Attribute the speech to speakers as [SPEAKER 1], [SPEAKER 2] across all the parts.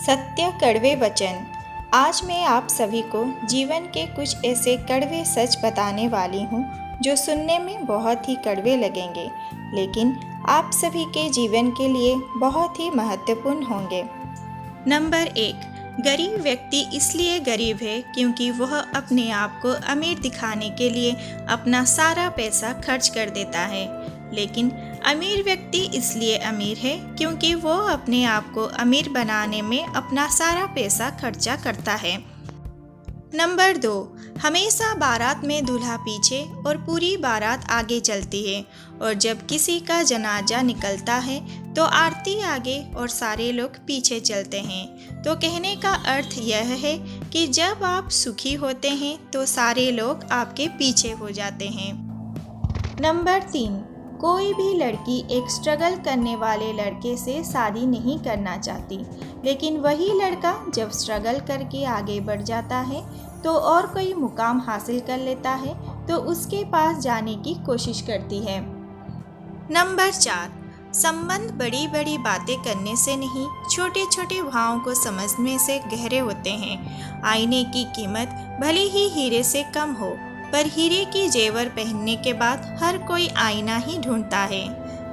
[SPEAKER 1] सत्य कड़वे वचन। आज मैं आप सभी को जीवन के कुछ ऐसे कड़वे सच बताने वाली हूँ जो सुनने में बहुत ही कड़वे लगेंगे, लेकिन आप सभी के जीवन के लिए बहुत ही महत्वपूर्ण होंगे। नंबर 1, गरीब व्यक्ति इसलिए गरीब है क्योंकि वह अपने आप को अमीर दिखाने के लिए अपना सारा पैसा खर्च कर देता है। लेकिन अमीर व्यक्ति इसलिए अमीर है क्योंकि वो अपने आप को अमीर बनाने में अपना सारा पैसा खर्चा करता है। नंबर 2, हमेशा बारात में दूल्हा पीछे और पूरी बारात आगे चलती है, और जब किसी का जनाजा निकलता है तो आरती आगे और सारे लोग पीछे चलते हैं। तो कहने का अर्थ यह है कि जब आप सुखी होते हैं तो सारे लोग आपके पीछे हो जाते हैं। नंबर 3, कोई भी लड़की एक स्ट्रगल करने वाले लड़के से शादी नहीं करना चाहती, लेकिन वही लड़का जब स्ट्रगल करके आगे बढ़ जाता है तो और कोई मुकाम हासिल कर लेता है तो उसके पास जाने की कोशिश करती है। नंबर 4, संबंध बड़ी बड़ी बातें करने से नहीं, छोटे छोटे भावों को समझने से गहरे होते हैं। आईने की कीमत भले ही हीरे से कम हो, पर हीरे की जेवर पहनने के बाद हर कोई आईना ही ढूंढता है।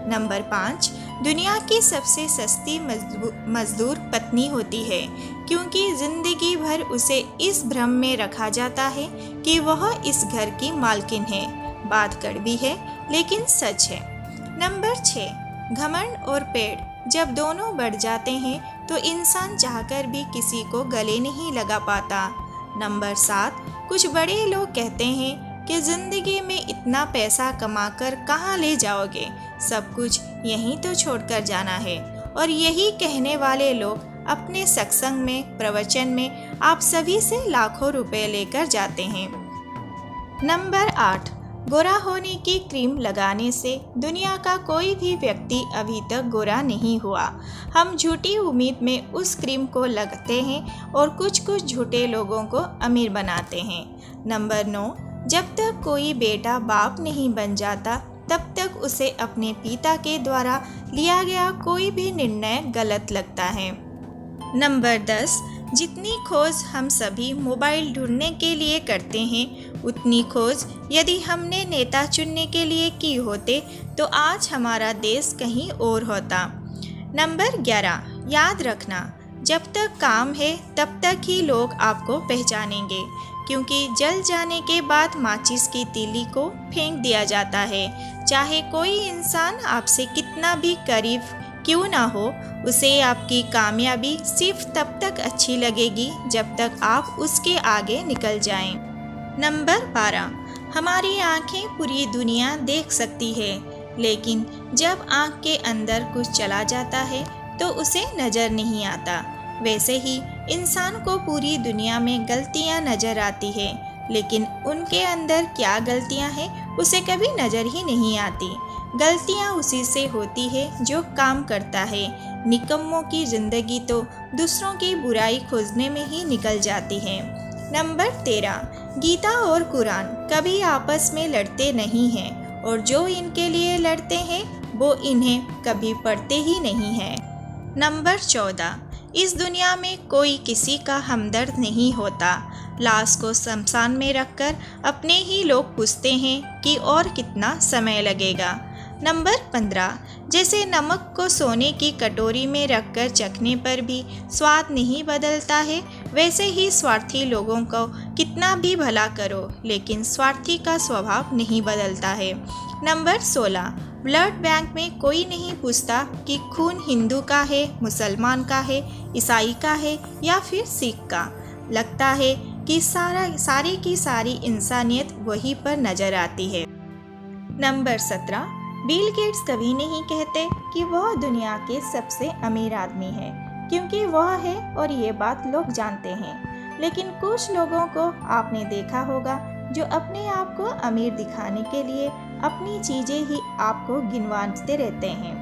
[SPEAKER 1] नंबर 5, दुनिया की सबसे सस्ती मजदूर पत्नी होती है, क्योंकि जिंदगी भर उसे इस भ्रम में रखा जाता है कि वह इस घर की मालकिन है। बात कड़वी है लेकिन सच है। नंबर 6, घमंड और पेड़ जब दोनों बढ़ जाते हैं तो इंसान चाहकर भी किसी को गले नहीं लगा पाता। नंबर 7, कुछ बड़े लोग कहते हैं कि ज़िंदगी में इतना पैसा कमाकर कहाँ ले जाओगे, सब कुछ यहीं तो छोड़कर जाना है। और यही कहने वाले लोग अपने सत्संग में, प्रवचन में आप सभी से लाखों रुपए लेकर जाते हैं। नंबर 8, गोरा होने की क्रीम लगाने से दुनिया का कोई भी व्यक्ति अभी तक गोरा नहीं हुआ। हम झूठी उम्मीद में उस क्रीम को लगाते हैं और कुछ कुछ झूठे लोगों को अमीर बनाते हैं। नंबर 9, जब तक कोई बेटा बाप नहीं बन जाता तब तक उसे अपने पिता के द्वारा लिया गया कोई भी निर्णय गलत लगता है। नंबर 10, जितनी खोज हम सभी मोबाइल ढूंढने के लिए करते हैं, उतनी खोज यदि हमने नेता चुनने के लिए की होते तो आज हमारा देश कहीं और होता। नंबर 11, याद रखना, जब तक काम है तब तक ही लोग आपको पहचानेंगे, क्योंकि जल जाने के बाद माचिस की तीली को फेंक दिया जाता है। चाहे कोई इंसान आपसे कितना भी करीब क्यों ना हो, उसे आपकी कामयाबी सिर्फ तब तक अच्छी लगेगी जब तक आप उसके आगे निकल जाएं। नंबर 12, हमारी आंखें पूरी दुनिया देख सकती है, लेकिन जब आंख के अंदर कुछ चला जाता है तो उसे नज़र नहीं आता। वैसे ही इंसान को पूरी दुनिया में गलतियां नज़र आती है, लेकिन उनके अंदर क्या गलतियां हैं उसे कभी नज़र ही नहीं आती। गलतियां उसी से होती है जो काम करता है। निकम्मों की ज़िंदगी तो दूसरों की बुराई खोजने में ही निकल जाती है। नंबर 13, गीता और कुरान कभी आपस में लड़ते नहीं हैं, और जो इनके लिए लड़ते हैं वो इन्हें कभी पढ़ते ही नहीं हैं। नंबर 14, इस दुनिया में कोई किसी का हमदर्द नहीं होता। लाश को शमशान में रखकर अपने ही लोग पूछते हैं कि और कितना समय लगेगा। नंबर 15, जैसे नमक को सोने की कटोरी में रखकर चखने पर भी स्वाद नहीं बदलता है, वैसे ही स्वार्थी लोगों को कितना भी भला करो लेकिन स्वार्थी का स्वभाव नहीं बदलता है। नंबर 16, ब्लड बैंक में कोई नहीं पूछता कि खून हिंदू का है, मुसलमान का है, ईसाई का है या फिर सिख का। लगता है कि सारी की सारी इंसानियत वही पर नज़र आती है। नंबर 17, बिल गेट्स कभी नहीं कहते कि वह दुनिया के सबसे अमीर आदमी है, क्योंकि वह है और ये बात लोग जानते हैं। लेकिन कुछ लोगों को आपने देखा होगा जो अपने आप को अमीर दिखाने के लिए अपनी चीज़ें ही आपको गिनवाते रहते हैं।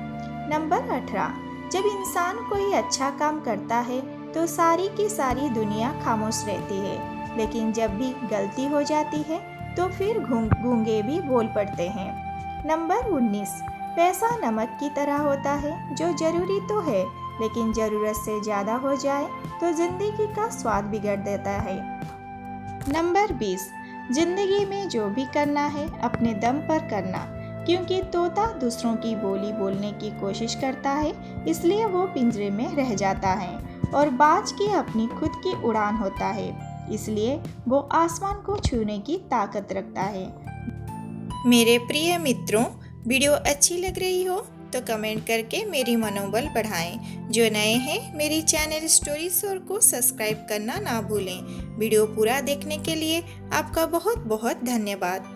[SPEAKER 1] नंबर 18, जब इंसान कोई अच्छा काम करता है तो सारी की सारी दुनिया खामोश रहती है, लेकिन जब भी गलती हो जाती है तो फिर गूंगे भी बोल पड़ते हैं। नंबर 19, पैसा नमक की तरह होता है जो जरूरी तो है लेकिन ज़रूरत से ज़्यादा हो जाए तो ज़िंदगी का स्वाद बिगड़ देता है। नंबर 20, ज़िंदगी में जो भी करना है अपने दम पर करना, क्योंकि तोता दूसरों की बोली बोलने की कोशिश करता है इसलिए वो पिंजरे में रह जाता है, और बाज की अपनी खुद की उड़ान होता है इसलिए वो आसमान को छूने की ताकत रखता है। मेरे प्रिय मित्रों, वीडियो अच्छी लग रही हो तो कमेंट करके मेरी मनोबल बढ़ाएं। जो नए हैं मेरी चैनल स्टोरी शोर को सब्सक्राइब करना ना भूलें। वीडियो पूरा देखने के लिए आपका बहुत बहुत धन्यवाद।